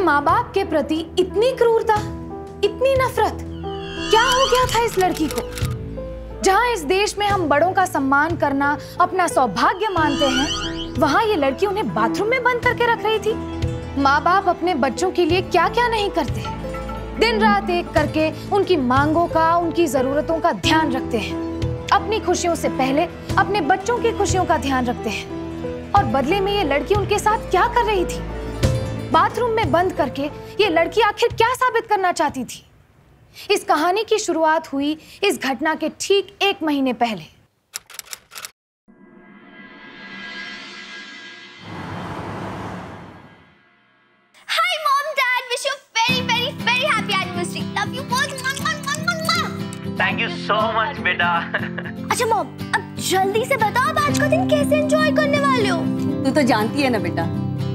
माँ बाप के प्रति इतनी क्रूरता, इतनी नफरत, क्या हो गया था इस लड़की को? जहाँ इस देश में हम बड़ों का सम्मान करना अपना सौभाग्य मानते हैं, वहाँ ये लड़की उन्हें बाथरूम में बंद करके रख रही थी। माँ बाप अपने बच्चों के लिए क्या क्या नहीं करते, दिन रात एक करके उनकी मांगों का, उनकी जरूरतों का ध्यान रखते हैं। अपनी खुशियों से पहले अपने बच्चों की खुशियों का ध्यान रखते हैं। और बदले में ये लड़की उनके साथ क्या कर रही थी? बाथरूम में बंद करके ये लड़की आखिर क्या साबित करना चाहती थी? इस कहानी की शुरुआत हुई इस घटना के ठीक 1 महीने पहले। Hi mom, dad, wish you very very very happy anniversary. Love you both. Thank you so much बेटा। अच्छा मॉम, अब जल्दी से बताओ आप आज का दिन कैसे एंजॉय करने वाले हो? तू तो जानती है ना बेटा,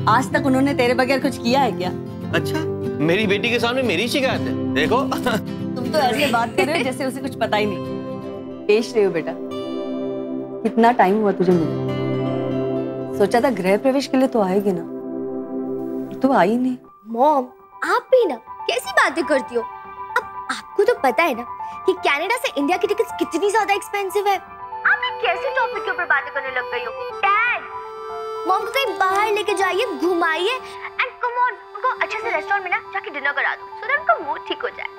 आज तक उन्होंने तेरे बगैर कुछ किया है क्या? अच्छा, मेरी बेटी के सामने मेरी शिकायत है, देखो। तुम तो ऐसे बात कर रहे हो जैसे उसे कुछ पता ही नहीं। पेश रहे हो बेटा, कितना टाइम हुआ तुझे मिले? सोचा था गृह प्रवेश के लिए तो आएगी ना, तो आई नहीं। मॉम, आप भी ना कैसी बातें करती हो? अब आपको तो पता है ना कि कनाडा से इंडिया की टिकट्स कितनी ज्यादा एक्सपेंसिव है। आप एक कैसे टॉपिक के ऊपर बातें करने लग गई हो? डैड, मॉम को कहीं बाहर लेके जाइए, घुमाइए एंड कम ऑन, उनको अच्छे से रेस्टोरेंट में ना जाके डिनर करा दो, सो दैट उनका मूड ठीक हो जाए।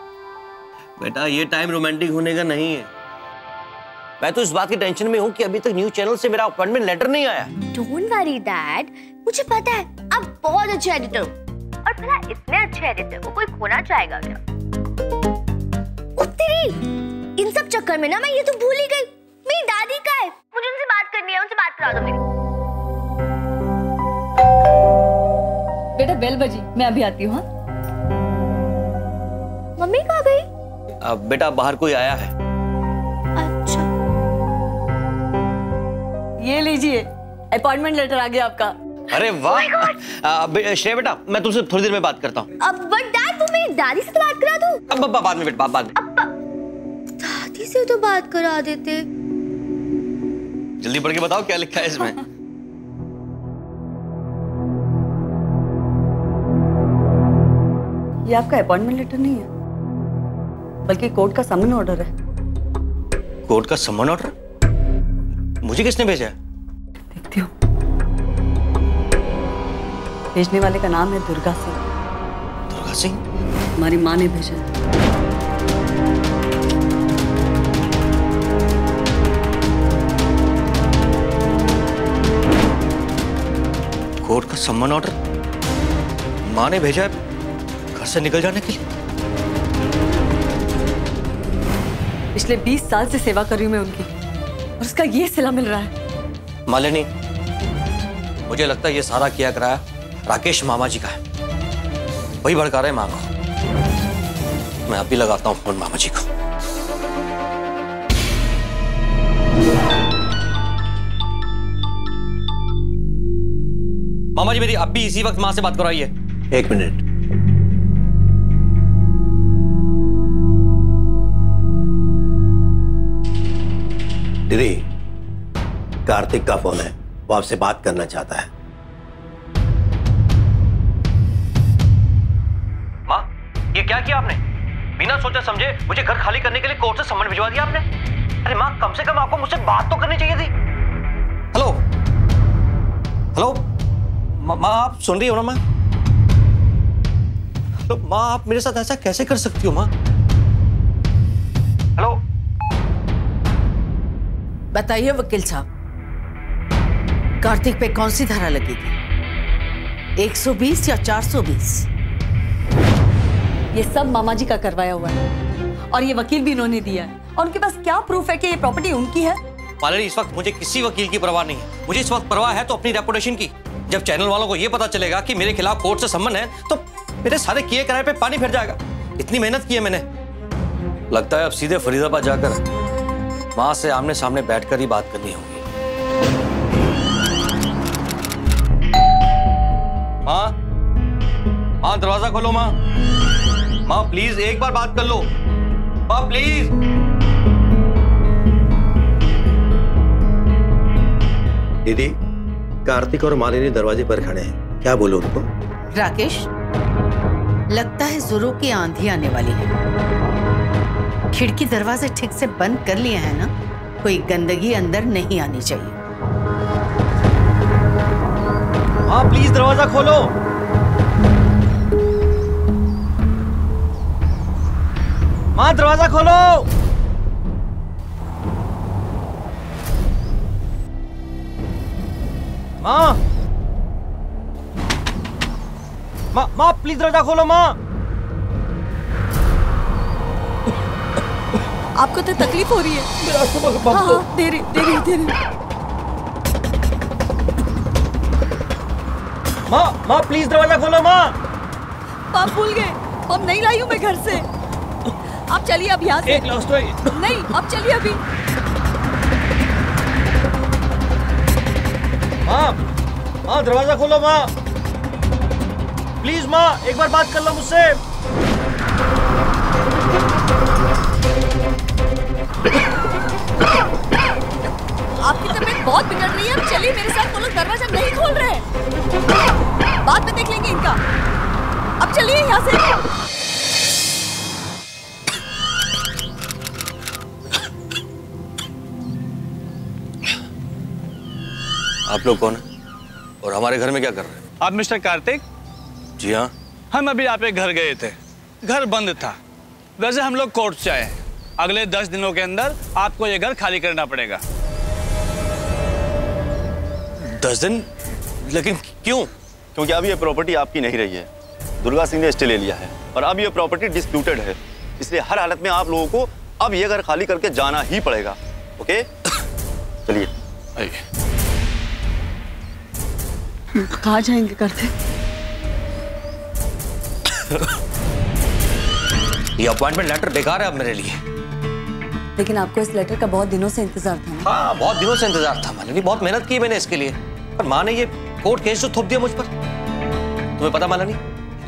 बेटा ये टाइम रोमांटिक होने का नहीं है। मैं तो इस बात की टेंशन में हूँ कि अभी तक न्यूज़ चैनल से मेरा अपॉइंटमेंट लेटर नहीं आया। डोंट वरी डैड, मुझे पता है आप बहुत अच्छे एडिटर हो, और भला इतने अच्छे एडिटर को कोई खोना चाहेगा क्या? तेरी इन सब चक्कर में ना मैं ये तो भूल ही गई, मेरी दादी का है, मुझे उनसे बात करनी है, उनसे बात करा दो मेरी। बेटा बेल बजी, मैं अभी आती हूँ। मम्मी कहाँ गई? बेटा बाहर कोई आया है। अच्छा, ये लीजिए, अपॉइंटमेंट लेटर आ गया आपका। अरे वाह। श्रेया बेटा, मैं तुमसे थोड़ी देर में बात करता हूँ। अब बट डैड, तुम मेरी दादी से तो बात करा दो। अब बाद में बेटा, बाद में। दादी से तो बात करा देते। जल्दी पढ़ के बताओ क्या लिखा है इसमें। ये आपका अपॉइंटमेंट लेटर नहीं है, बल्कि कोर्ट का समन ऑर्डर है। कोर्ट का समन ऑर्डर? मुझे किसने भेजा है? देखती हूँ। भेजने वाले का नाम है दुर्गा सिंह। दुर्गा सिंह? हमारी माँ ने भेजा है। कोर्ट का सम्मन ऑर्डर माँ ने भेजा है घर से निकल जाने के लिए। पिछले 20 साल से सेवा कर रही हूँ मैं उनकी, और उसका ये सिला मिल रहा है। मालिनी, मुझे लगता है ये सारा किया कराया राकेश मामा जी का है, वही भड़का रहे माँ को। मैं अभी लगाता हूँ फोन मामा जी को। मामा जी मेरी अब भी इसी वक्त माँ से बात कराइए। 1 मिनट। दीदी, कार्तिक का फोन है, वो आपसे बात करना चाहता है। माँ, ये क्या किया आपने? बिना सोचे समझे मुझे घर खाली करने के लिए कोर्ट से सम्मन भिजवा दिया आपने। अरे माँ, कम से कम आपको मुझसे बात तो करनी चाहिए थी। हेलो हेलो माँ, आप सुन रही हो ना माँ? तो माँ, आप मेरे साथ ऐसा कैसे कर सकती हो माँ? हेलो, बताइए वकील साहब, कार्तिक पे कौन सी धारा लगेगी? 120 या 420? ये सब मामा जी का करवाया हुआ है, और ये वकील भी इन्होंने दिया है। और उनके पास क्या प्रूफ है कि ये प्रॉपर्टी उनकी है? मालिनी, इस वक्त मुझे किसी वकील की परवाह नहीं है। मुझे इस वक्त परवाह है तो अपनी रेपुटेशन की। जब चैनल वालों को यह पता चलेगा कि मेरे खिलाफ कोर्ट से सम्मन है तो मेरे सारे किए कराए पे पानी फिर जाएगा। इतनी मेहनत की है मैंने। लगता है अब सीधे फरीदाबाद जाकर माँ से आमने सामने बैठकर ही बात करनी होगी। माँ, माँ दरवाजा खोलो। माँ, माँ प्लीज एक बार बात कर लो। माँ प्लीज। दीदी, कार्तिक और मालिनी दरवाजे पर खड़े हैं, क्या बोलूं उनको? राकेश, लगता है जुरू की आंधी आने वाली है। खिड़की दरवाजे ठीक से बंद कर लिए हैं ना? कोई गंदगी अंदर नहीं आनी चाहिए। माँ प्लीज दरवाजा खोलो। माँ दरवाजा खोलो। माँ, माँ, माँ प्लीज दरवाजा खोलो। माँ, आपको तो तकलीफ हो रही है? हाँ, दे रही। माँ प्लीज दरवाजा खोलो। माँ, आप भूल गए, हम नहीं लाई हूँ मैं घर से। आप चलिए अब यहाँ से। एक लास्ट है। नहीं, आप चलिए अभी। माँ दरवाजा खोलो। माँ प्लीज, माँ एक बार बात कर लो मुझसे। आपकी तबीयत बहुत बिगड़ रही है, अब चलिए मेरे साथ। वो लोग दरवाजा नहीं खोल रहे। बाद में देख लेंगे इनका। अब चलिए यहाँ से। आप लोग कौन हैं और हमारे घर में क्या कर रहे हैं? आप मिस्टर कार्तिक? जी हाँ। हम अभी आपके घर गए थे, घर बंद था। वैसे हम लोग कोर्ट से आए हैं। अगले 10 दिनों के अंदर आपको ये घर खाली करना पड़ेगा। 10 दिन? लेकिन क्यों? क्योंकि अब ये प्रॉपर्टी आपकी नहीं रही है, दुर्गा सिंह ने स्टे ले लिया है और अब ये प्रॉपर्टी डिस्प्यूटेड है। इसलिए हर हालत में आप लोगों को अब ये घर खाली करके जाना ही पड़ेगा। ओके, चलिए आइए। कहाँ जाएंगे करते? ये अपॉइंटमेंट लेटर बेकार है अब मेरे लिए। लेकिन आपको इस लेटर का बहुत दिनों से इंतजार था ना? हाँ, बहुत दिनों से इंतजार था मालिनी। बहुत मेहनत की मैंने इसके लिए, पर माँ ने ये कोर्ट केस जो थोप दिया मुझ पर। तुम्हें पता मालिनी,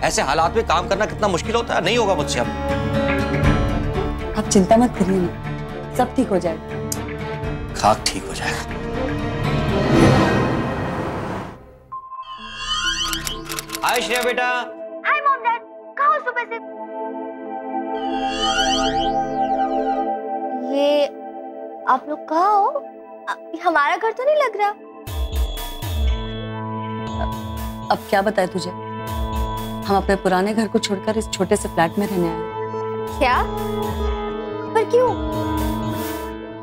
ऐसे हालात में काम करना कितना मुश्किल होता है। नहीं होगा मुझसे अब। आप चिंता मत करिए ना, सब ठीक हो जाएगा। खाक ठीक हो जाएगा। हाय श्रेया बेटा। हाय मॉम डैड, कहाँ हो सुबह से? ये आप लोग कहाँ हो? हमारा घर तो नहीं लग रहा। अब क्या बताए तुझे, हम अपने पुराने घर को छोड़कर इस छोटे से फ्लैट में रहने आए। क्या? पर क्यों?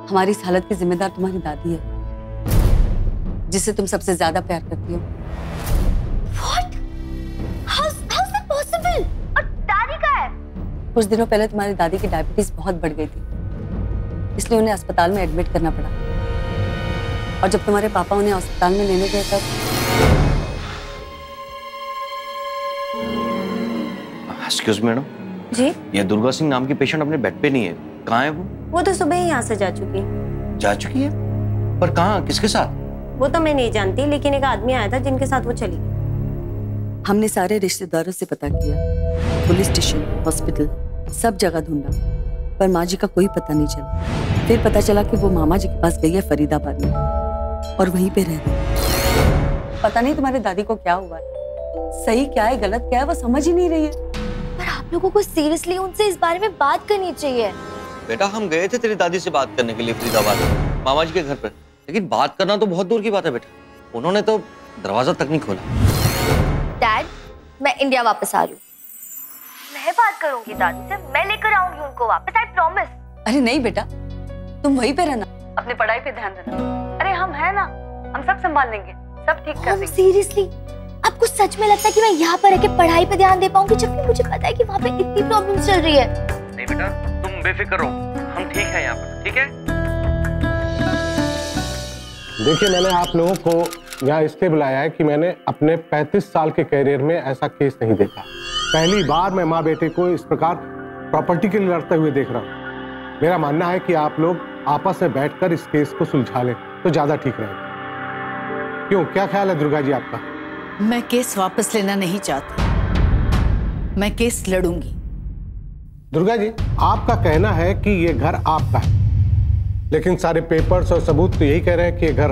हमारी इस हालत की जिम्मेदार तुम्हारी दादी है, जिसे तुम सबसे ज्यादा प्यार करती हो। और दादी का है? कुछ दिनों पहले तुम्हारी दादी की डायबिटीज बहुत बढ़ गई थी, इसलिए उन्हें अस्पताल में एडमिट करना पड़ा। और जब तुम्हारे पापा उन्हें अस्पताल में लेने गए तब एक्सक्यूज मैडम जी, ये दुर्गा सिंह नाम की पेशेंट अपने बेड पे नहीं है। कहाँ है वो? वो तो सुबह ही यहाँ से जा चुकी। जा चुकी है? पर कहाँ, किसके साथ? वो तो मैं नहीं जानती, लेकिन एक आदमी आया था जिनके साथ वो चली गई। हमने सारे रिश्तेदारों से पता किया, पुलिस स्टेशन, हॉस्पिटल, सब जगह ढूंढा, पर माँ जी का कोई पता नहीं चला। फिर पता चला कि वो मामा जी के पास गई है फरीदाबाद में और वहीं पे रह रही। पता नहीं तुम्हारी दादी को क्या हुआ है, सही क्या है गलत क्या है वो समझ ही नहीं रही है। पर आप लोगों को सीरियसली उनसे इस बारे में बात करनी चाहिए। बेटा हम गए थे तेरी दादी से बात करने के लिए फरीदाबाद मामा जी के घर पर, लेकिन बात करना तो बहुत दूर की बात है बेटा। उन्होंने तो दरवाजा तक नहीं खोला। डैड, मैं इंडिया वापस आ रही हूँ। मैं बात करूंगी दादी से, मैं लेकर आऊंगी उनको वापस, आई प्रॉमिस। अरे नहीं बेटा, तुम वहीं पे रहना, अपने पढ़ाई पे ध्यान देना। अरे हम हैं ना, हम सब संभाल लेंगे, सब ठीक कर देंगे। सीरियसली आपको सच में लगता है कि मैं यहाँ पर रहकर पढ़ाई पे ध्यान दे पाऊंगी, जबकि मुझे पता है कि वहाँ पे इतनी प्रॉब्लम्स चल रही है। नहीं बेटा, तुम बेफिक्र रहो, हम ठीक है यहाँ पर, ठीक है? देखिए, मैंने आप लोगों को यहाँ इसलिए बुलाया है कि मैंने अपने 35 साल के करियर में ऐसा केस नहीं देखा। पहली बार मैं माँ बेटे को इस प्रकार प्रॉपर्टी के लिए लड़ते हुए देख रहा हूँ। मेरा मानना है कि आप लोग आपस में बैठकर इस केस को सुलझा लें तो ज्यादा ठीक रहेगा। क्यों, क्या ख्याल है दुर्गा जी आपका? मैं केस वापस लेना नहीं चाहती, मैं केस लड़ूंगी। दुर्गा जी, आपका कहना है कि ये घर आपका है, लेकिन सारे पेपर्स और सबूत तो यही कह रहे हैं कि ये घर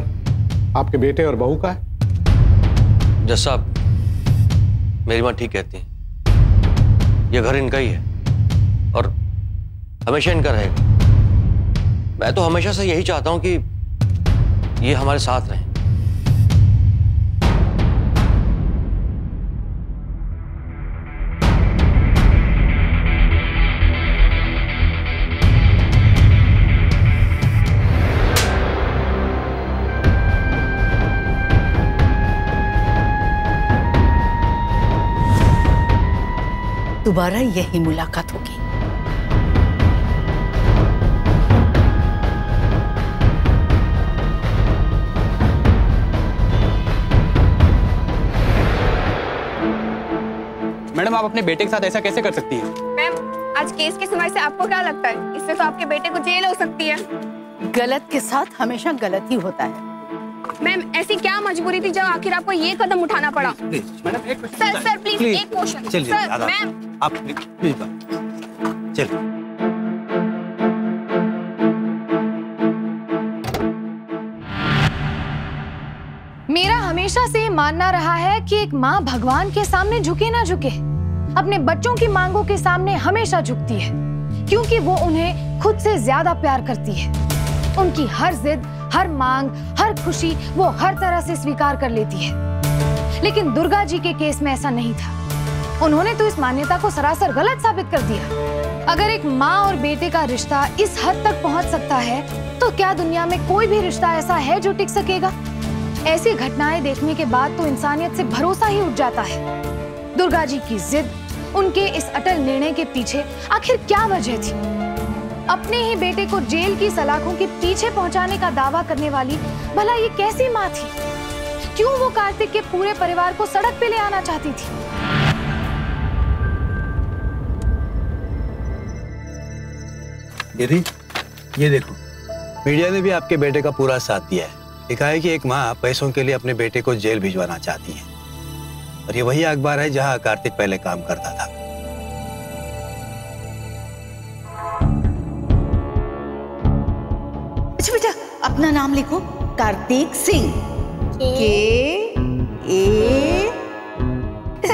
आपके बेटे और बहू का है। जज साहब, मेरी माँ ठीक कहती है, ये घर इनका ही है और हमेशा इनका रहेगा। मैं तो हमेशा से यही चाहता हूं कि ये हमारे साथ रहें। दोबारा यही मुलाकात होगी। मैडम, आप अपने बेटे के साथ ऐसा कैसे कर सकती हैं? मैम, आज केस की सुनवाई से आपको क्या लगता है? इससे तो आपके बेटे को जेल हो सकती है। गलत के साथ हमेशा गलत ही होता है। मैम, ऐसी क्या मजबूरी थी जब आखिर आपको ये कदम उठाना पड़ा? मैडम, एक सर प्लीज एक क्वेश्चन। सर, मैम आप प्लीज चलिए। मेरा हमेशा से मानना रहा है कि एक माँ भगवान के सामने झुके ना झुके, अपने बच्चों की मांगों के सामने हमेशा झुकती है, क्योंकि वो उन्हें खुद से ज्यादा प्यार करती है। उनकी हर जिद, हर मांग, हर खुशी वो हर तरह से स्वीकार कर लेती है। लेकिन दुर्गा जी के केस में ऐसा नहीं था। उन्होंने तो इस मान्यता को सरासर गलत साबित कर दिया। अगर एक माँ और बेटे का रिश्ता इस हद तक पहुंच सकता है, तो क्या दुनिया में कोई भी रिश्ता ऐसा है जो टिक सकेगा? ऐसी घटनाएं देखने के बाद तो इंसानियत से भरोसा ही उठ जाता है। दुर्गा जी की जिद, उनके इस अटल निर्णय के पीछे आखिर क्या वजह थी? अपने ही बेटे को जेल की सलाखों के पीछे पहुंचाने का दावा करने वाली भला ये कैसी माँ थी? क्यों वो कार्तिक के पूरे परिवार को सड़क पे ले आना चाहती थी? दीदी, ये देखो, मीडिया ने भी आपके बेटे का पूरा साथ दिया है। लिखा है कि एक माँ पैसों के लिए अपने बेटे को जेल भिजवाना चाहती है, और ये वही अखबार है जहां कार्तिक पहले काम करता था। अच्छा बेटा, अपना नाम लिखो, कार्तिक सिंह।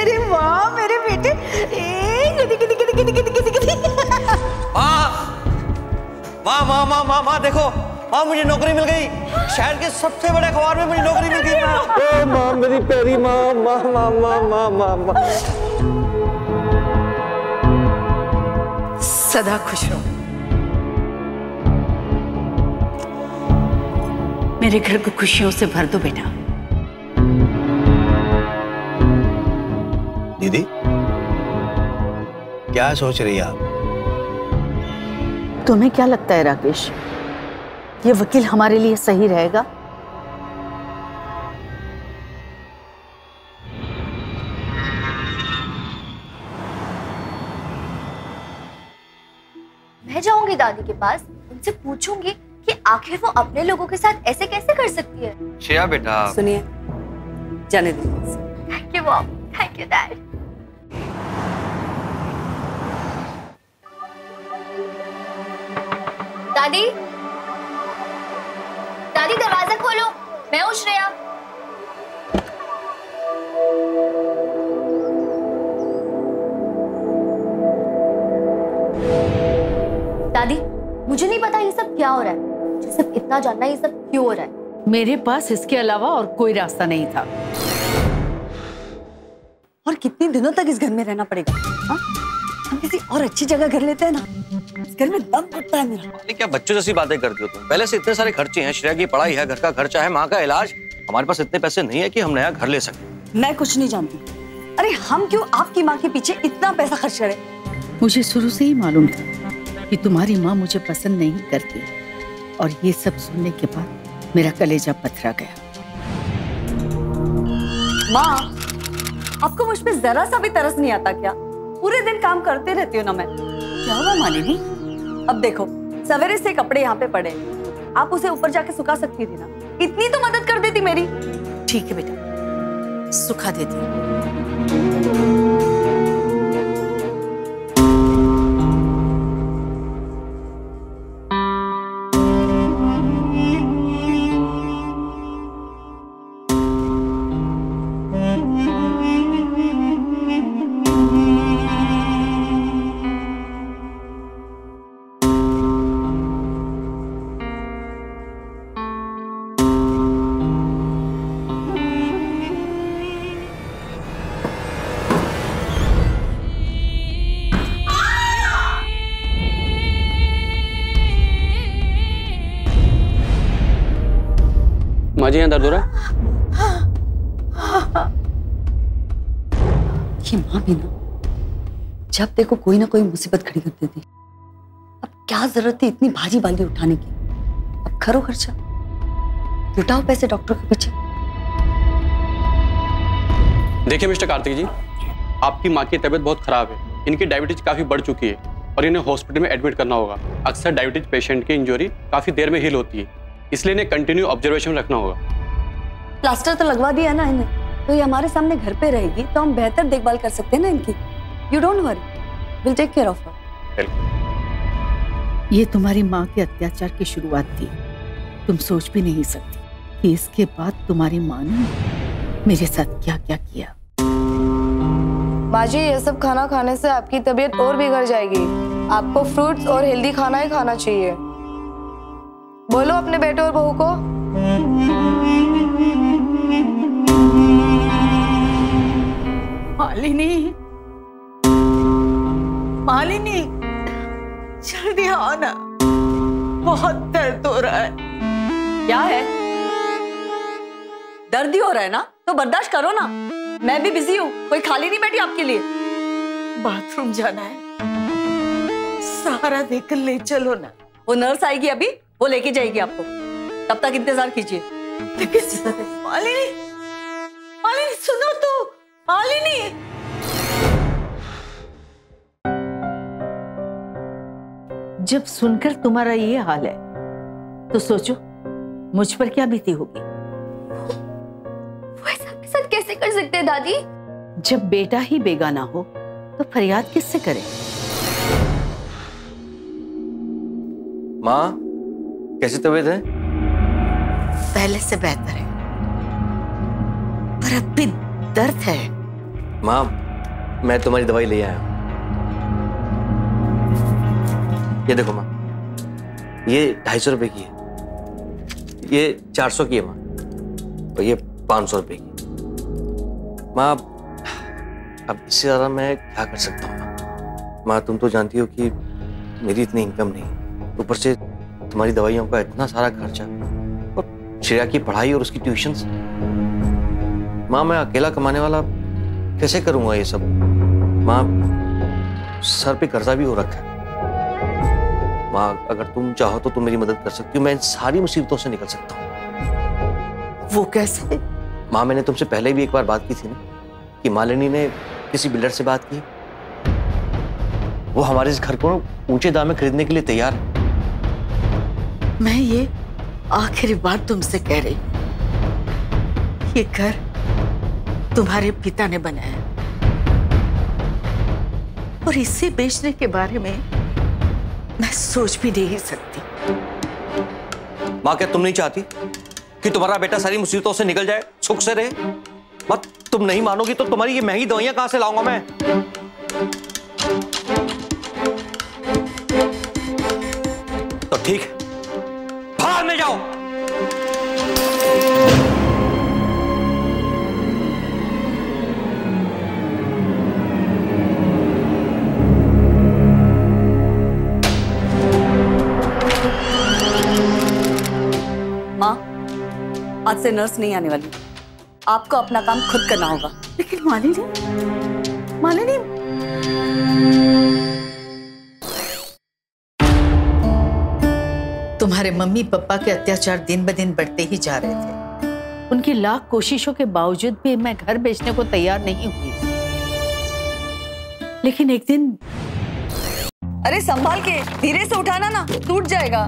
अरे वाह मेरे बेटे, वाह वाह वाह वाह वाह, देखो माँ, मुझे नौकरी मिल गई। शहर के सबसे बड़े अखबार में मुझे नौकरी मिल गई। माँ, माँ मेरी प्यारी माँ, माँ माँ माँ माँ माँ माँ। सदा खुश रहो। मेरे घर को खुशियों से भर दो बेटा। दीदी, क्या सोच रही है आप? तुम्हें क्या लगता है राकेश, ये वकील हमारे लिए सही रहेगा? मैं जाऊंगी दादी के पास, उनसे पूछूंगी कि आखिर वो अपने लोगों के साथ ऐसे कैसे कर सकती है। श्रेया बेटा, सुनिए, जाने दीजिए। Thank you mom, thank you dad. दादी, दादी दरवाजा खोलो, मैं हूँ श्रेया। दादी, मुझे नहीं पता ये सब क्या हो रहा है, मुझे सिर्फ इतना जानना है ये सब क्यों हो रहा है। मेरे पास इसके अलावा और कोई रास्ता नहीं था। और कितने दिनों तक इस घर में रहना पड़ेगा? हाँ? हम किसी और अच्छी जगह घर लेते हैं ना, इस घर में दम घुटता है मेरा। नहीं, क्या बच्चों जैसी बातें करती हो तुम? पहले से इतने सारे खर्चे हैं, श्रेया की पढ़ाई है, घर का खर्चा है, माँ का इलाज। हमारे पास इतने पैसे नहीं है कि हम नया घर ले सकें। मैं कुछ नहीं जानती। अरे हम क्यों आपकी माँ के पीछे इतना पैसा खर्च करें? मुझे शुरू से ही मालूम था कि तुम्हारी माँ मुझे पसंद नहीं करती, और ये सब सुनने के बाद मेरा कलेजा पथरा गया। माँ, आपको मुझ पे जरा सा भी तरस नहीं आता क्या? पूरे दिन काम करते रहती हूँ ना मैं। क्या हुआ मालिनी? अब देखो, सवेरे से कपड़े यहाँ पे पड़े, आप उसे ऊपर जाके सुखा सकती थी ना, इतनी तो मदद कर देती मेरी। ठीक है बेटा, सुखा देती हूँ। माँ जी, यहाँ दर्द हो रहा है? ये माँ भी ना जब देखो कोई ना कोई मुसीबत खड़ी कर देती। अब क्या जरूरत थी इतनी भारी बाली उठाने की? अब करो खर्चा, जुटाओ पैसे डॉक्टर के पीछे। देखिए मिस्टर कार्तिक जी, आपकी माँ की तबीयत बहुत खराब है। इनकी डायबिटीज काफी बढ़ चुकी है और इन्हें हॉस्पिटल में एडमिट करना होगा। अक्सर डायबिटीज पेशेंट की इंजरी काफी देर में हील होती है, इसलिए इन्हें कंटिन्यू ऑब्जर्वेशन रखना होगा। प्लास्टर तो लगवा दिया ना इन्हें, तो ये हमारे सामने घर पे रहेगी तो हम बेहतर देखभाल कर सकते हैं ना इनकी। You don't worry, will take care of her. ये तुम्हारी माँ के अत्याचार की शुरुआत थी। तुम सोच भी नहीं सकती कि इसके बाद तुम्हारी माँ ने मेरे साथ क्या क्या किया। माँ जी, ये सब खाना खाने से आपकी तबीयत और बिगड़ जाएगी। आपको फ्रूट्स और हेल्दी खाना ही खाना चाहिए। बोलो अपने बेटे और बहू को। मालिनी, मालिनी, जल्दी आओ ना, बहुत दर्द हो रहा है। क्या है? दर्द ही हो रहा है ना, तो बर्दाश्त करो ना। मैं भी बिजी हूँ, कोई खाली नहीं बैठी आपके लिए। बाथरूम जाना है, सहारा देकर ले चलो ना। वो नर्स आएगी अभी, वो लेके जाएगी आपको, तब तक इंतजार कीजिए। मालिनी, मालिनी सुनो तो, मालिनी। जब सुनकर तुम्हारा ये हाल है तो सोचो मुझ पर क्या बीती होगी। वो ऐसा आपके साथ कैसे कर सकते हैं दादी? जब बेटा ही बेगाना हो तो फरियाद किससे करे? माँ, कैसी तबीयत है? पहले से बेहतर है, पर अब भी दर्द है। माँ, मैं तुम्हारी दवाई ले आया हूँ। ये देखो माँ, ये 250 रुपए की है, ये 400 की है माँ, और ये 500 रुपए की। माँ, अब इससे ज्यादा मैं क्या कर सकता हूँ माँ? माँ, तुम तो जानती हो कि मेरी इतनी इनकम नहीं, ऊपर से तुम्हारी दवाइयों का इतना सारा खर्चा और श्रेया की पढ़ाई और उसकी ट्यूशन्स। माँ, मैं अकेला कमाने वाला कैसे करूंगा ये सब? माँ, सर पे कर्जा भी हो रखा है। माँ, अगर तुम चाहो तो तुम मेरी मदद कर सकती हो, मैं इन सारी मुसीबतों से निकल सकता हूँ। वो कैसे? माँ, मैंने तुमसे पहले भी एक बार बात की थी ना कि मालिनी ने किसी बिल्डर से बात की, वो हमारे इस घर को ऊंचे दाम में खरीदने के लिए तैयार है। मैं ये आखिरी बार तुमसे कह रही हूँ, ये घर तुम्हारे पिता ने बनाया और इसे बेचने के बारे में मैं सोच भी नहीं सकती। माँ, क्या तुम नहीं चाहती कि तुम्हारा बेटा सारी मुसीबतों से निकल जाए, सुख से रहे? मत, तुम नहीं मानोगी तो तुम्हारी ये महंगी दवाइयां कहां से लाऊंगा मैं? तो ठीक है, बाहर में जाओ। माँ, आज से नर्स नहीं आने वाली, आपको अपना काम खुद करना होगा। लेकिन मालिनी, मालिनी, तुम्हारे मम्मी पापा के अत्याचार दिन ब दिन बढ़ते ही जा रहे थे। उनकी लाख कोशिशों के बावजूद भी मैं घर बेचने को तैयार नहीं हुई। लेकिन एक दिन, अरे संभाल के, धीरे से उठाना ना, टूट जाएगा।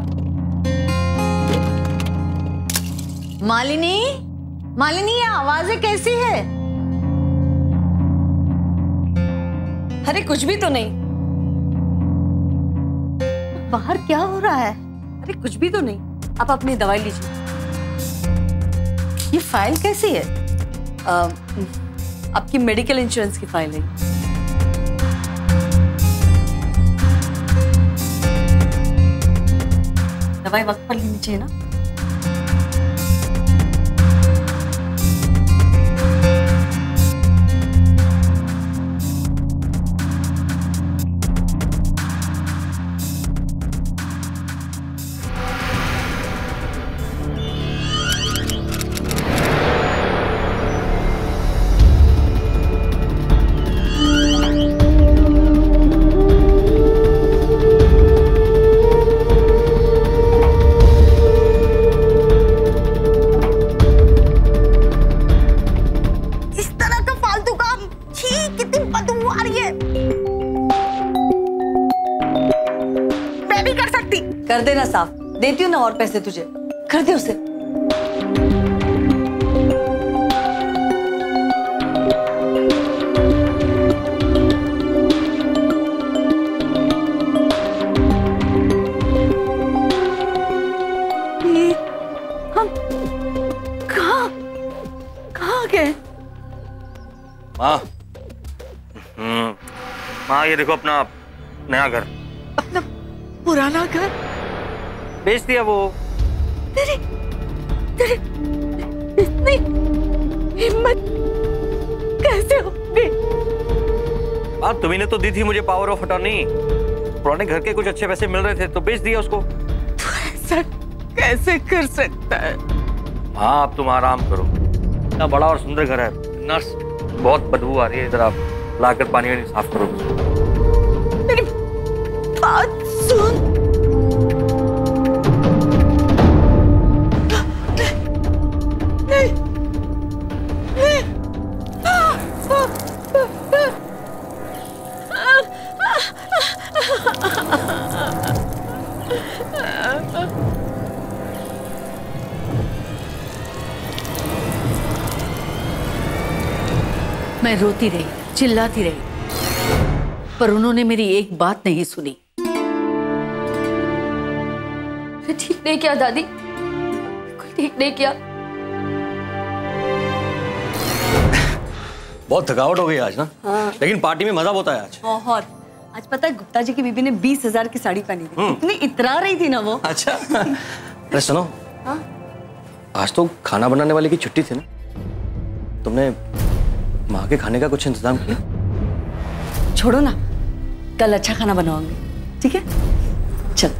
मालिनी, मालिनी ये आवाजें कैसी है? अरे कुछ भी तो नहीं। बाहर क्या हो रहा है? अरे कुछ भी तो नहीं। आप अपनी दवाई लीजिए। ये फाइल कैसी है? आपकी मेडिकल इंश्योरेंस की फाइल है। दवाई वक्त पर लेनी चाहिए ना। कर देना साफ, देती हूँ ना और पैसे तुझे, कर दे उसे। हम कहाँ गए? माँ, माँ ये देखो अपना नया घर। अपना पुराना घर बेच दिया वो। तेरी इतनी हिम्मत कैसे हो गई? तुम्ही ने तो दी थी मुझे पावर ऑफ अटॉर्नी। पुराने घर के कुछ अच्छे पैसे मिल रहे थे तो बेच दिया उसको। तू ऐसा कैसे कर सकता है? हाँ अब तुम आराम करो। इतना बड़ा और सुंदर घर है। नर्स बहुत बदबू आ रही है, इधर आप लाकर पानी वानी साफ करो। मेरी बात सुन। मैं रोती रही, चिल्लाती रही, पर उन्होंने मेरी एक बात नहीं सुनी। ठीक नहीं किया दादी, कोई ठीक नहीं किया। बहुत थकावट हो गई आज ना। हाँ। लेकिन पार्टी में मजा बहुत आया आज। बहुत। आज पता है गुप्ता जी की बीबी ने 20,000 की साड़ी पहनी थी। इतनी इतरा रही थी ना वो। अच्छा। अरे सुनो, हाँ? आज तो खाना बनाने वाले की छुट्टी थी ना, तुमने माँ के खाने का कुछ इंतजाम किया? छोड़ो ना, कल अच्छा खाना बनाओगे, ठीक है? चल।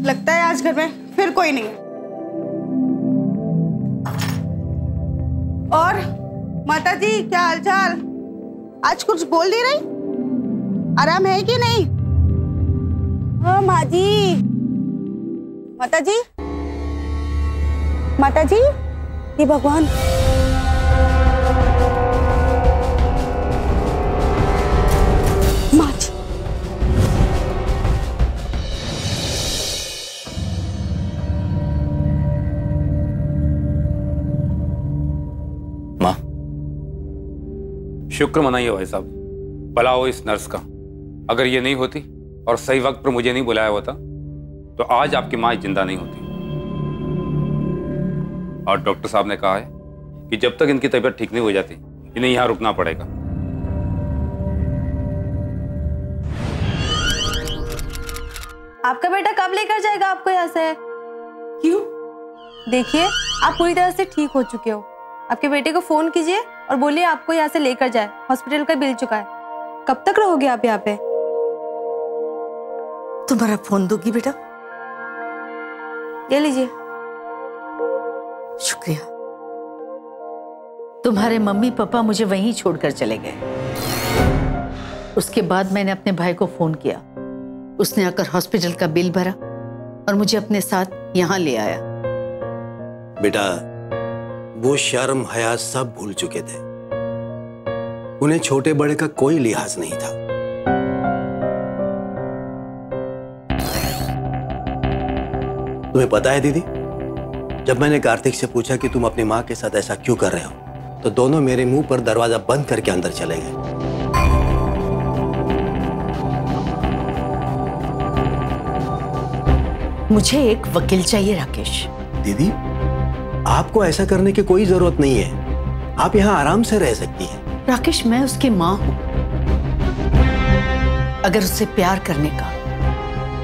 लगता है आज घर में फिर कोई नहीं है। और माता जी क्या हालचाल? आज कुछ बोल नहीं रही? आराम है कि नहीं? हाँ माँ जी। माता जी, माता जी, ये भगवान। माँ जी, शुक्र मनाइए भाई साहब, भला हो इस नर्स का। अगर ये नहीं होती और सही वक्त पर मुझे नहीं बुलाया होता तो आज आपकी माँ जिंदा नहीं होती। और डॉक्टर साहब ने कहा है कि जब तक इनकी तबीयत ठीक नहीं हो जाती इन्हें यहाँ रुकना पड़ेगा। आपका बेटा कब लेकर जाएगा आपको यहाँ से? क्यों? देखिए आप पूरी तरह से ठीक हो चुके हो। आपके बेटे को फोन कीजिए और बोलिए आपको यहाँ से लेकर जाए, हॉस्पिटल का बिल चुका है। कब तक रहोगे आप यहाँ पे? तुम्हारा फोन दोगी बेटा? ले लीजिए। शुक्रिया। तुम्हारे मम्मी पापा मुझे वहीं छोड़कर चले गए। उसके बाद मैंने अपने भाई को फोन किया। उसने आकर हॉस्पिटल का बिल भरा और मुझे अपने साथ यहाँ ले आया। बेटा, वो शर्म हया सब भूल चुके थे। उन्हें छोटे बड़े का कोई लिहाज नहीं था। तुम्हें पता है दीदी, जब मैंने कार्तिक से पूछा कि तुम अपनी माँ के साथ ऐसा क्यों कर रहे हो, तो दोनों मेरे मुंह पर दरवाजा बंद करके अंदर चले गए। मुझे एक वकील चाहिए राकेश। दीदी, आपको ऐसा करने की कोई जरूरत नहीं है। आप यहाँ आराम से रह सकती हैं। राकेश, मैं उसकी माँ हूं। अगर उससे प्यार करने का,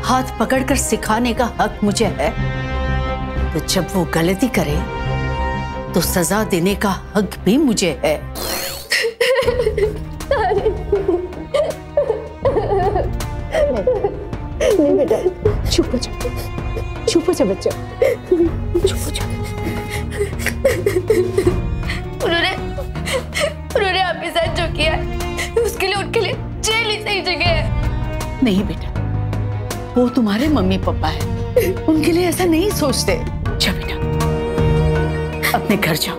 हाथ पकड़कर सिखाने का हक मुझे है, तो जब वो गलती करे तो सजा देने का हक भी मुझे है। नहीं बेटा, चुप हो जाओ, चुप हो जाओ बच्चा, चुप हो जाओ। उन्होंने आपके साथ जो किया है, उसके लिए उनके लिए जेल ही सही जगह है। नहीं बेटा, वो तुम्हारे मम्मी पापा है, उनके लिए ऐसा नहीं सोचते। जा बेटा, अपने घर जाओ।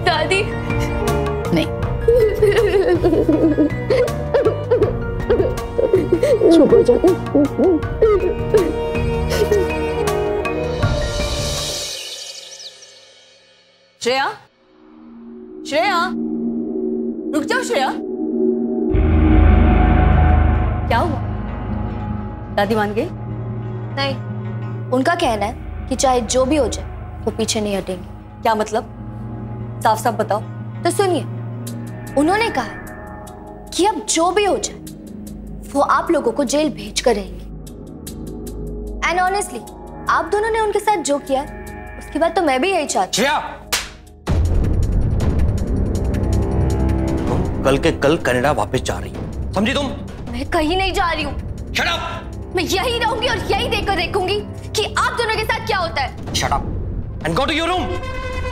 दादी नहीं, चुप हो जाओ। श्रेया, श्रेया, रुक जाओ श्रेया। क्या हुआ? दादी मान गई? नहीं, उनका कहना है कि चाहे जो भी हो जाए वो पीछे नहीं हटेंगे। क्या मतलब? साफ साफ बताओ। तो सुनिए, उन्होंने कहा कि अब जो भी हो जाए वो आप लोगों को जेल भेज कर रहेंगे। एंड ऑनेस्टली, आप दोनों ने उनके साथ जो किया उसके बाद तो मैं भी यही चाहती हूँ। तुम कल के कल कनाडा वापस जा रही हो, समझी तुम? मैं कहीं नहीं जा रही हूँ। Shut up! मैं यही रहूंगी और यही देखकर देखूंगी कि आप दोनों के साथ क्या होता है। Shut up and go to your room.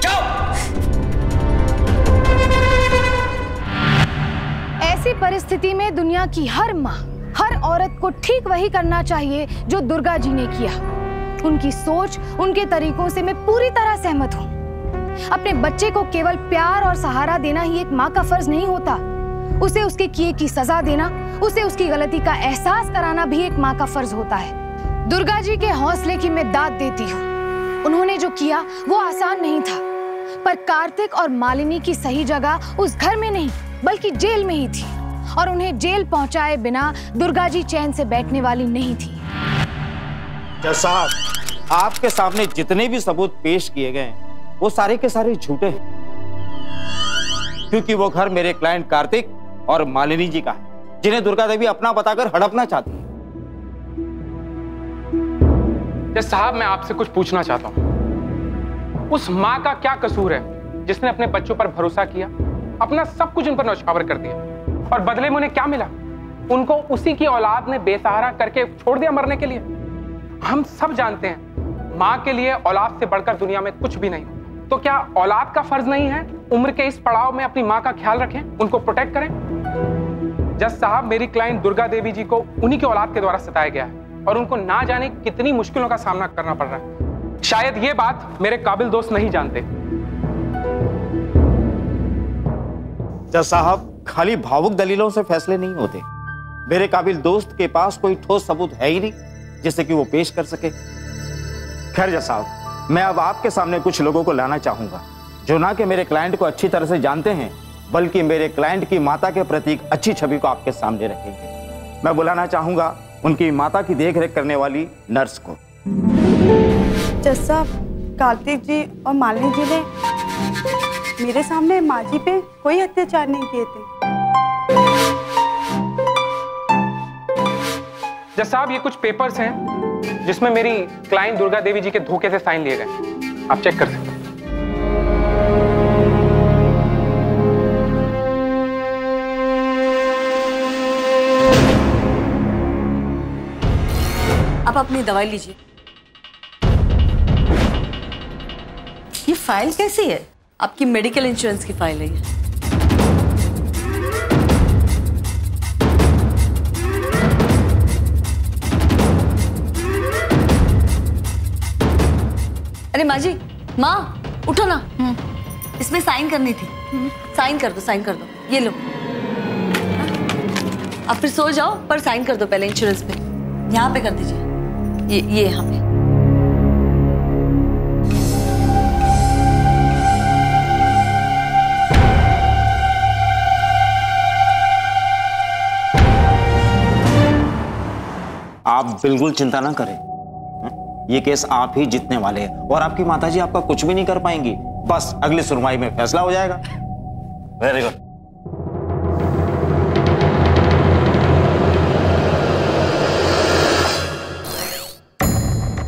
जाओ। ऐसी परिस्थिति में दुनिया की हर माँ, हर औरत को ठीक वही करना चाहिए जो दुर्गा जी ने किया। उनकी सोच, उनके तरीकों से मैं पूरी तरह सहमत हूँ। अपने बच्चे को केवल प्यार और सहारा देना ही एक माँ का फर्ज नहीं होता। उसे उसके किए की सजा देना, उसे उसकी गलती का एहसास कराना भी एक माँ का फर्ज होता है। दुर्गा जी के हौसले की मैं दाद देती हूँ। उन्होंने जो किया वो आसान नहीं था, पर कार्तिक और मालिनी की सही जगह उस घर में नहीं बल्कि जेल में ही थी, और उन्हें जेल पहुंचाए बिना दुर्गा जी चैन से बैठने वाली नहीं थी। जज साहब, आपके सामने जितने भी सबूत पेश किए गए हैं वो सारे के सारे झूठे हैं, क्योंकि वो घर मेरे क्लाइंट कार्तिक और मालिनी जी का है, जिन्हें दुर्गा देवी अपना बताकर हड़पना चाहती है। जज साहब, मैं आपसे कुछ पूछना चाहता हूँ। उस माँ का क्या कसूर है जिसने अपने बच्चों पर भरोसा किया, अपना सब कुछ उन पर न्यौछावर कर दिया, और बदले में उन्हें क्या मिला? उनको उसी की औलाद ने बेसहारा करके छोड़ दिया मरने के लिए। हम सब जानते हैं माँ के लिए औलाद से बढ़कर दुनिया में कुछ भी नहीं। तो क्या औलाद का फर्ज नहीं है उम्र के इस पड़ाव में अपनी माँ का ख्याल रखें, उनको प्रोटेक्ट करें? जज साहब, मेरी क्लाइंट दुर्गा देवी जी को उन्हीं की औलाद के द्वारा सताया गया है, और उनको ना जाने कितनी मुश्किलों का सामना करना पड़ रहा है। शायद ये बात मेरे काबिल दोस्त नहीं जानते। जज साहब, खाली भावुक दलीलों से फैसले नहीं होते। मेरे काबिल दोस्त के पास कोई ठोस सबूत है ही नहीं जिससे कि वो पेश कर सके। खैर जज साहब, मैं अब आपके सामने कुछ लोगों को लाना चाहूंगा जो ना कि मेरे क्लाइंट को अच्छी तरह से जानते हैं, बल्कि मेरे क्लाइंट की माता के प्रति एक अच्छी छवि को आपके सामने रखेंगे। मैं बुलाना चाहूंगा उनकी माता की देखरेख करने वाली नर्स को। जज साहब, कार्तिक जी और मालिनी जी ने मेरे सामने माँ जी पे कोई अत्याचार नहीं किए थे। जज साहब, ये कुछ पेपर्स हैं जिसमें मेरी क्लाइंट दुर्गा देवी जी के धोखे से साइन लिए गए। आप चेक कर सकते हैं। अपनी दवाई लीजिए। ये फाइल कैसी है? आपकी मेडिकल इंश्योरेंस की फाइल है ये। अरे माँ जी, माँ उठो ना। इसमें साइन करनी थी। साइन कर दो, साइन कर दो। ये लो, आप फिर सो जाओ, पर साइन कर दो पहले इंश्योरेंस पे। यहाँ पे कर दीजिए, ये यहाँ पे। आप बिल्कुल चिंता ना करें, ये केस आप ही जीतने वाले हैं और आपकी माताजी आपका कुछ भी नहीं कर पाएंगी। बस अगली सुनवाई में फैसला हो जाएगा। Very good.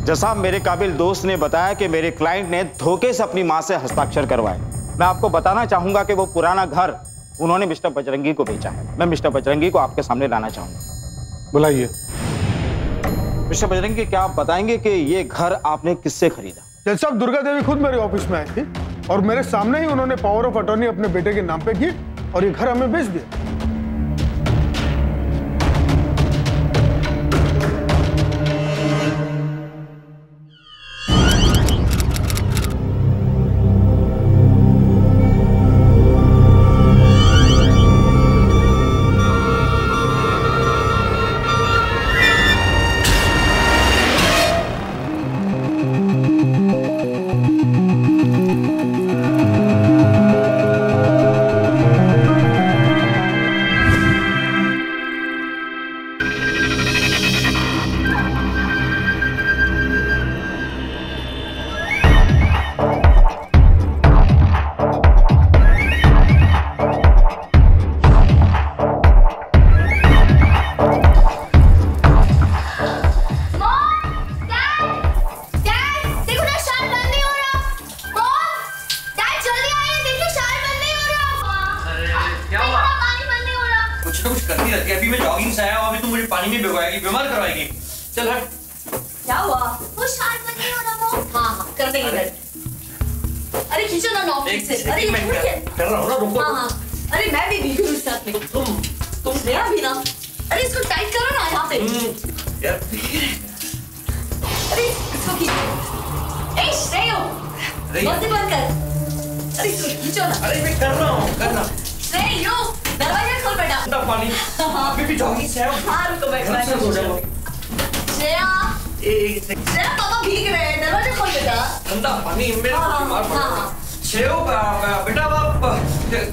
जैसा मेरे काबिल दोस्त ने बताया कि मेरे क्लाइंट ने धोखे से अपनी मां से हस्ताक्षर करवाए। मैं आपको बताना चाहूंगा कि वो पुराना घर उन्होंने मिस्टर बजरंगी को बेचा है। मैं मिस्टर बजरंगी को आपके सामने लाना चाहूंगा। बुलाइए। मिस्टर बजरंगी, क्या आप बताएंगे कि ये घर आपने किससे खरीदा? जज साहब, दुर्गा देवी खुद मेरे ऑफिस में आई थी और मेरे सामने ही उन्होंने पावर ऑफ अटॉर्नी अपने बेटे के नाम पे की और ये घर हमें बेच दिया।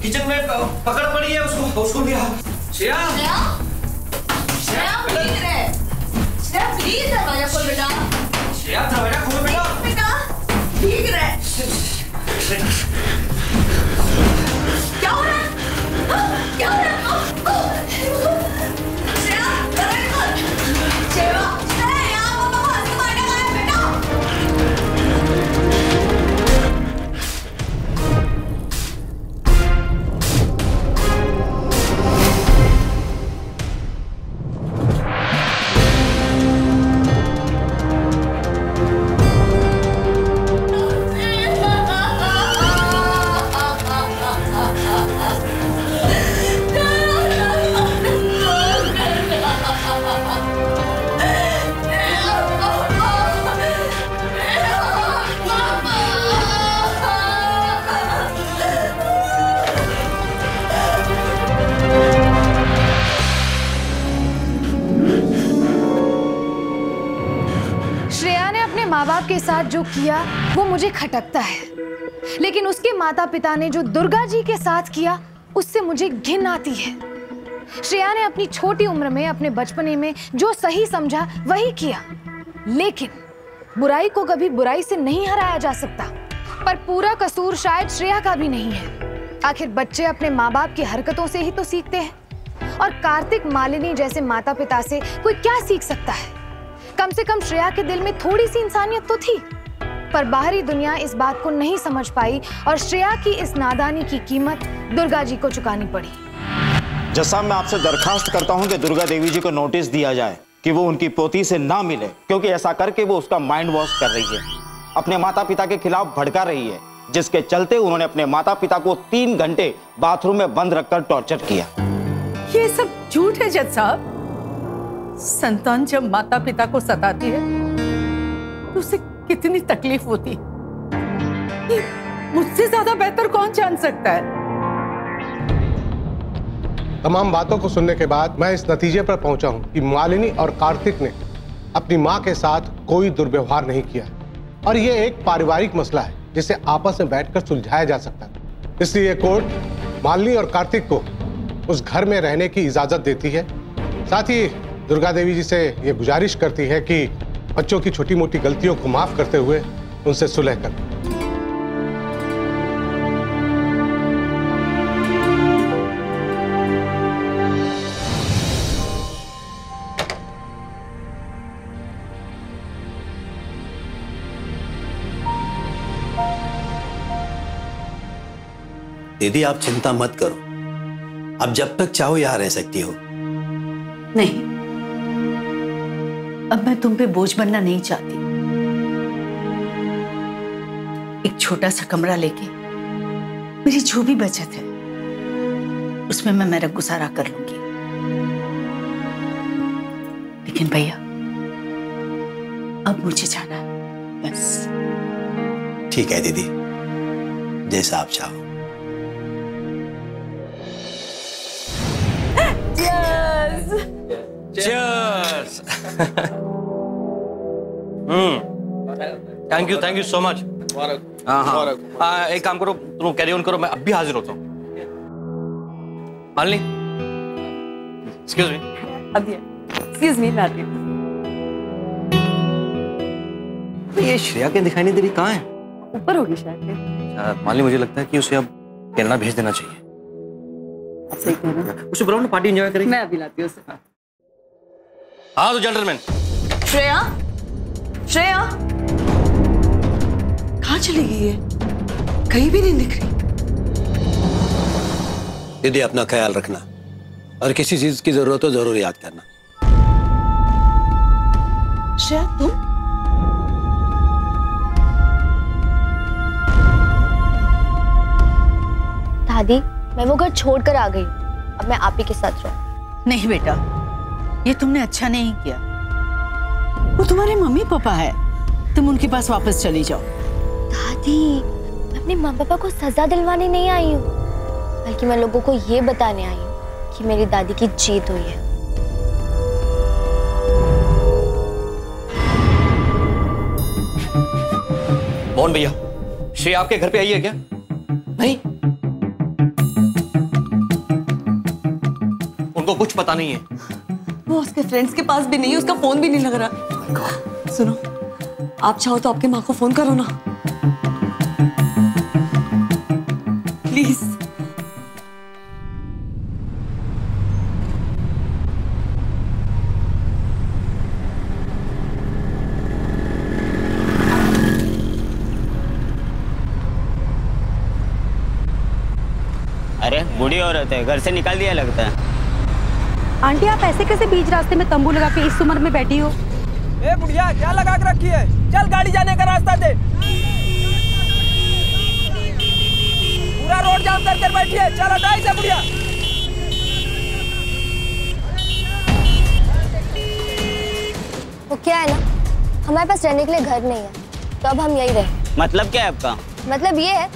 किचन में पकड़ पड़ी है, उसको भी श्रेया प्लीज दरवाजा खोल बेटा। श्रेया दरवाजा खोल बेटा। बेटा भीग रहे। क्या हो रहा है? क्या हो रहा है? श्रेया दरवाजा खोल। श्रेया पापा को हंसी मारने वाला है बेटा। माँ बाप के साथ जो किया वो मुझे खटकता है, लेकिन उसके माता पिता ने जो दुर्गा जी के साथ किया उससे मुझे घिन आती है। श्रेया ने अपनी छोटी उम्र में, अपने बचपने में जो सही समझा वही किया, लेकिन बुराई को कभी बुराई से नहीं हराया जा सकता। पर पूरा कसूर शायद श्रेया का भी नहीं है। आखिर बच्चे अपने माँ बाप की हरकतों से ही तो सीखते हैं, और कार्तिक, मालिनी जैसे माता पिता से कोई क्या सीख सकता है। कम से कम श्रेया के दिल में थोड़ी सी इंसानियत तो थी, पर बाहरी दुनिया इस बात को नहीं समझ पाई और श्रेया की इस नादानी की कीमत दुर्गा जी को चुकानी पड़ी। जज साहब, मैं आपसे दरखास्त करता हूं कि दुर्गा देवी जी को नोटिस दिया जाए कि वो उनकी पोती से ना मिले, क्योंकि ऐसा करके वो उसका माइंड वॉश कर रही है, अपने माता पिता के खिलाफ भड़का रही है, जिसके चलते उन्होंने अपने माता पिता को 3 घंटे बाथरूम में बंद रखकर टॉर्चर किया। ये सब झूठ है जज साहब। संतान जब माता पिता को सताती है तो उसे कितनी तकलीफ होती है, ये मुझसे ज्यादा बेहतर कौन जान सकता है। तमाम बातों को सुनने के बाद मैं इस नतीजे पर पहुंचा हूं कि मालिनी और कार्तिक ने अपनी मां के साथ कोई दुर्व्यवहार नहीं किया और ये एक पारिवारिक मसला है जिसे आपस में बैठकर सुलझाया जा सकता है। इसलिए कोर्ट मालिनी और कार्तिक को उस घर में रहने की इजाजत देती है। साथ ही दुर्गा देवी जी से ये गुजारिश करती है कि बच्चों की छोटी मोटी गलतियों को माफ करते हुए उनसे सुलह कर। दीदी आप चिंता मत करो, अब जब तक चाहो यहां रह सकती हो। नहीं, अब मैं तुम पे बोझ बनना नहीं चाहती। एक छोटा सा कमरा लेके मेरी जो भी बचत है उसमें मैं मेरा गुजारा कर लूंगी। लेकिन भैया अब मुझे जाना है बस। ठीक है दीदी, जैसा आप चाहो। Cheers! Thank you so much. हाँ, एक काम करो, तुम कैरी ऑन करो, मैं अभी हाजिर होता हूँ। Malini, excuse me. अभी एक्सक्यूज मी, मैं आती हूँ। ये श्रेया के दिखाई नहीं दे रही, कहाँ है? ऊपर होगी शायद। मालिनी मुझे लगता है कि उसे अब कनाडा भेज देना चाहिए। आप सही कह रहे हैं। उसे बुलाओ ना, पार्टी एंजॉय करेंगे। मैं अभी लाती हूँ उसे। हाँ तो जेंटलमैन। श्रेया, श्रेया कहाँ चली गई है? कहीं भी नहीं दिख रही। दीदी अपना ख्याल रखना और किसी चीज की जरूरत हो जरूर याद करना। श्रेया तुम? दादी मैं वो घर छोड़कर आ गई, अब मैं आप ही के साथ रहूं। नहीं बेटा, ये तुमने अच्छा नहीं किया। वो तुम्हारे मम्मी पापा है, तुम उनके पास वापस चली जाओ। दादी मैं अपने माँ पापा को सजा दिलवाने नहीं आई हूँ, बल्कि मैं लोगों को ये बताने आई हूँ कि मेरी दादी की जीत हुई है। मोहन भैया, श्रेया आपके घर पे आई है क्या? नहीं, उनको कुछ पता नहीं है। वो उसके फ्रेंड्स के पास भी नहीं है, उसका फोन भी नहीं लग रहा। सुनो, आप चाहो तो आपके माँ को फोन करो ना प्लीज। अरे बूढ़ी औरत है, घर से निकाल दिया लगता है। आंटी आप ऐसे कैसे बीच रास्ते में तंबू लगा के इस उम्र में बैठी हो? ए बुढ़िया क्या लगा के रखी है? चल गाड़ी जाने का रास्ता दे। पूरा रोड जाम करके बैठी है, चल हटा इसे बुढ़िया। वो क्या है ना, हमारे पास रहने के लिए घर नहीं है, तो अब हम यही रहे। मतलब क्या है आपका? मतलब ये है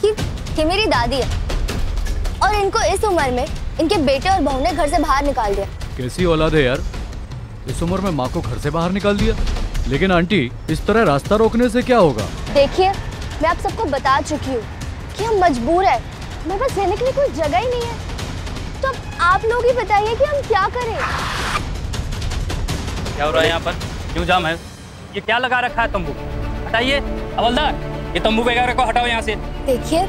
कि मेरी दादी है और इनको इस उम्र में इनके बेटे और बहू ने घर से बाहर निकाल दिया। कैसी औलाद है यार, इस उम्र में माँ को घर से बाहर निकाल दिया। लेकिन आंटी इस तरह रास्ता रोकने से क्या होगा? देखिए मैं आप सबको बता चुकी हूँ कि हम मजबूर है, हमारे पास रहने के लिए कोई जगह ही नहीं है, तो अब आप लोग ही बताइए कि हम क्या करें। क्या हो रहा है यहाँ पर? क्यों जाम है? ये क्या लगा रखा है तंबू? हटाइए हवलदार, ये तंबू वगैरह को हटाओ यहाँ से। देखिए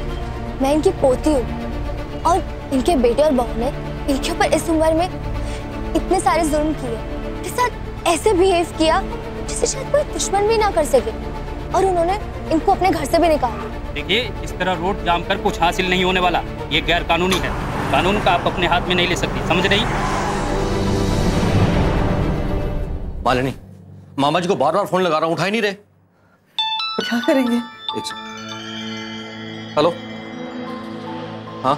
मैं इनकी पोती हूँ और इनके बेटे और बहू ने इनके ऊपर इस उम्र में इतने सारे जुल्म किए, इनके साथ ऐसे बिहेव किया जिसे शायद कोई दुश्मन भी ना कर सके, और उन्होंने इनको अपने घर से भी निकाला। देखिए इस तरह रोड जाम कर कुछ हासिल नहीं होने वाला, ये गैर कानूनी है, कानून का आप अपने हाथ में नहीं ले सकती, समझ रही? मालिनी, मामा जी को बार बार फोन लगा रहा हूं, उठा ही नहीं रहे। तो क्या करेंगे? एक सेकंड। हेलो, हाँ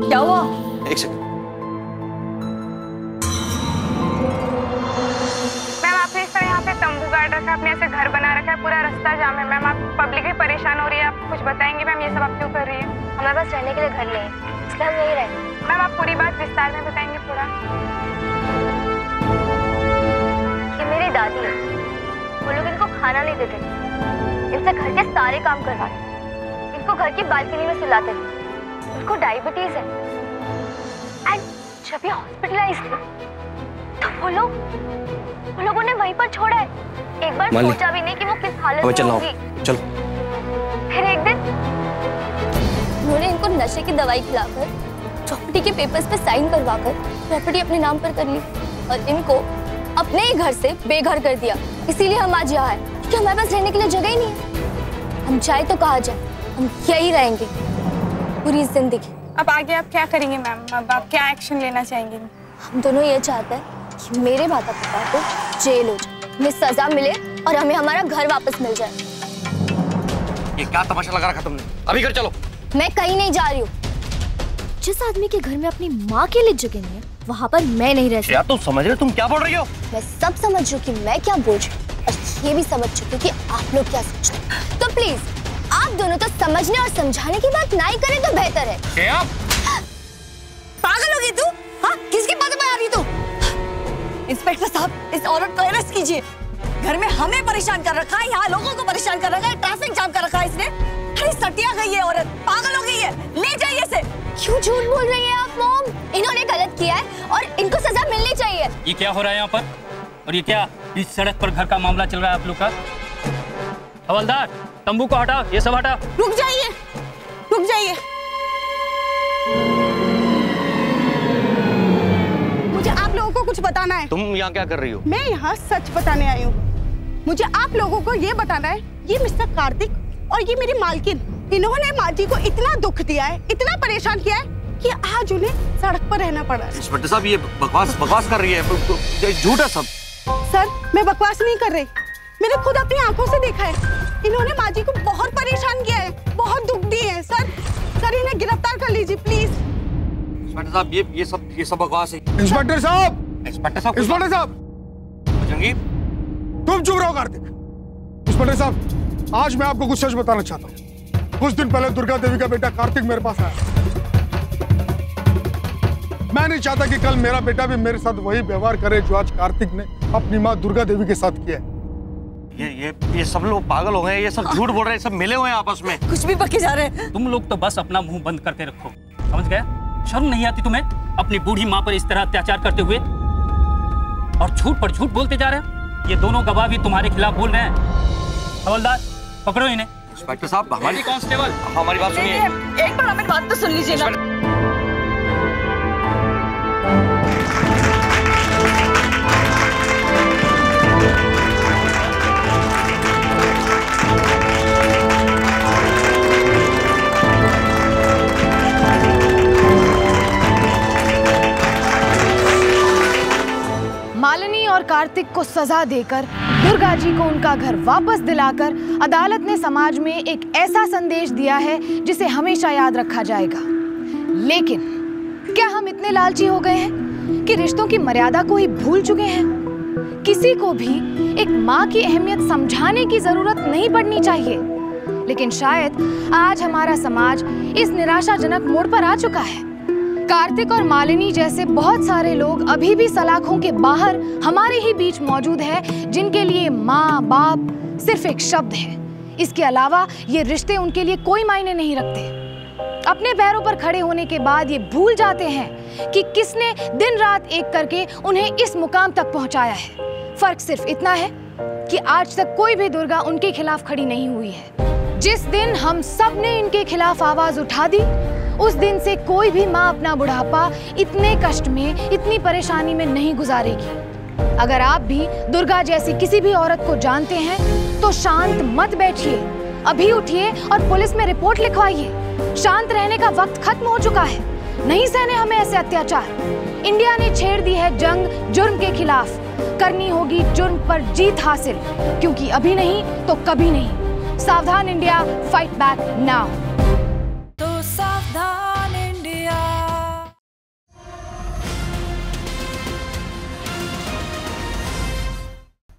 क्या हुआ? एक सेकंड। मैम आपने इस तरह यहाँ पे तंबू गाड़ रखा है, आपने ऐसे घर बना रखा है, पूरा रास्ता जाम है मैम, आप पब्लिक भी परेशान हो रही है, आप कुछ बताएंगे मैम ये सब आप क्यों कर रही है? हमारे पास रहने के लिए घर नहीं है, इसलिए हम यहीं रहेंगे। मैम आप पूरी बात विस्तार में बताएंगे पूरा? ये मेरी दादी है, वो लोग इनको खाना नहीं देते, इनसे घर के सारे काम करवाते, इनको घर की बालकनी में सुलाते थे, इनको डायबिटीज है एंड जब ये हॉस्पिटलाइज थे तो वो लोगों ने वहीं पर छोड़ा है, एक बार सोचा भी नहीं कि वो किस हालत में होगी। चलो। फिर एक दिन उन्होंने इनको नशे की दवाई खिलाकर प्रॉपर्टी के पेपर्स पे साइन करवाकर प्रॉपर्टी अपने नाम पर कर ली और इनको अपने ही घर से बेघर कर दिया। इसीलिए हम आज यहाँ हैं क्योंकि हमारे पास रहने के लिए जगह ही नहीं है। हम चाहे तो कहा जाए हम यही रहेंगे पूरी जिंदगी। अब आगे आप क्या करेंगे मैम? अब आप क्या एक्शन लेना चाहेंगे? हम दोनों ये चाहते हैं कि मेरे माता पिता को जेल हो जाए, हमें सजा मिले और हमें हमारा घर वापस मिल जाए। ये क्या तमाशा लगा रखा तुमने? अभी घर चलो। मैं कहीं नहीं जा रही हूँ। जिस आदमी के घर में अपनी माँ के लिए जगह नहीं है वहाँ पर मैं नहीं रह सकती। यार तुम समझ रहे हो तुम क्या बोल रही हो? मैं सब समझ रही हूँ कि मैं क्या बोल रही हूँ और ये भी समझ चुकी हूँ कि आप लोग क्या सोचते हैं। तो प्लीज आप दोनों तो समझने और समझाने की बात नहीं करें तो बेहतर है। क्या? पागल हो गई तू? हाँ, किसकी बातों में आ रही तू? इंस्पेक्टर साहब, इस औरत को अरेस्ट कीजिए। घर में हमें परेशान कर रखा है, यहाँ लोगों को परेशान कर रखा है, ट्रैफिक जाम कर रखा है इसने। अरे सटिया गई है औरत, पागल हो गई है, ले जाइए इसे। क्यों झूठ बोल रही है आप मॉम? इन्होंने गलत किया है और इनको सजा मिलनी चाहिए। ये क्या हो रहा है यहाँ पर? और ये क्या इस सड़क पर घर का मामला चल रहा है आप लोग का? हवलदार, तंबू को हटाओ, ये सब हटाओ। रुक जाइए, रुक जाइए। मुझे आप लोगों को कुछ बताना है। तुम यहाँ क्या कर रही हो? मैं यहाँ सच बताने आई हूँ। मुझे आप लोगों को ये बताना है, ये मिस्टर कार्तिक और ये मेरी मालकिन, इन्होंने माँ जी को इतना दुख दिया है, इतना परेशान किया है कि आज उन्हें सड़क पर रहना पड़ा है। इंस्पेक्टर साहब ये बकवास कर रही है, झूठ है सब। सर मैं बकवास नहीं कर रही, मैंने खुद अपनी आंखों से देखा है। इन्होंने माँ जी को बहुत परेशान किया है, बहुत दुख दिए हैं। सर इन्हें गिरफ्तार कर लीजिए प्लीज। इंस्पेक्टर साहब ये सब बकवास है। इंस्पेक्टर साहब, बजरंगी तुम चुप रहो। कार्तिक, इंस्पेक्टर साहब आज मैं आपको कुछ सच बताना चाहता हूँ। कुछ दिन पहले दुर्गा देवी का बेटा कार्तिक मेरे पास आया। मैं नहीं चाहता कि कल मेरा बेटा भी मेरे साथ वही व्यवहार करे जो आज कार्तिक ने अपनी माँ दुर्गा देवी के साथ किया है। ये सब लोग पागल हो गए, ये सब झूठ बोल रहे हैं, सब मिले हुए हैं आपस में, कुछ भी बके जा रहे हैं। तुम लोग तो बस अपना मुंह बंद करके रखो, समझ गए? शर्म नहीं आती तुम्हें अपनी बूढ़ी माँ पर इस तरह अत्याचार करते हुए? और झूठ पर झूठ बोलते जा रहे हैं। ये दोनों गवाह भी तुम्हारे खिलाफ बोल रहे हैं। हवलदार पकड़ो इन्हें। इंस्पेक्टर साहब हमारी कांस्टेबल हमारी बात सुनिए। एक बार हमारी बात तो सुन लीजिए ना। मालिनी और कार्तिक को सजा देकर दुर्गा जी को उनका घर वापस दिलाकर अदालत ने समाज में एक ऐसा संदेश दिया है जिसे हमेशा याद रखा जाएगा। लेकिन क्या हम इतने लालची हो गए हैं कि रिश्तों की मर्यादा को ही भूल चुके हैं? किसी को भी एक माँ की अहमियत समझाने की जरूरत नहीं पड़नी चाहिए। लेकिन शायद आज हमारा समाज इस निराशाजनक मोड़ पर आ चुका है। कार्तिक और मालिनी जैसे बहुत सारे लोग अभी भी सलाखों के बाहर हमारे ही बीच मौजूद है, जिनके लिए माँ बाप सिर्फ एक शब्द है। इसके अलावा ये रिश्ते उनके लिए कोई मायने नहीं रखते। अपने पैरों पर खड़े होने के बाद ये भूल जाते हैं कि किसने दिन रात एक करके उन्हें इस मुकाम तक पहुंचाया है। फर्क सिर्फ इतना है कि आज तक कोई भी दुर्गा उनके खिलाफ खड़ी नहीं हुई है। जिस दिन हम सब ने इनके खिलाफ आवाज उठा दी, उस दिन से कोई भी माँ अपना बुढ़ापा इतने कष्ट में, इतनी परेशानी में नहीं गुजारेगी। अगर आप भी दुर्गा जैसी किसी भी औरत को जानते हैं तो शांत मत बैठिए, अभी उठिए और पुलिस में रिपोर्ट लिखवाइए। शांत रहने का वक्त खत्म हो चुका है। नहीं सहने हमें ऐसे अत्याचार। इंडिया ने छेड़ दी है जंग जुर्म के खिलाफ। करनी होगी जुर्म पर जीत हासिल, क्योंकि अभी नहीं तो कभी नहीं। सावधान इंडिया, फाइट बैक नाउ।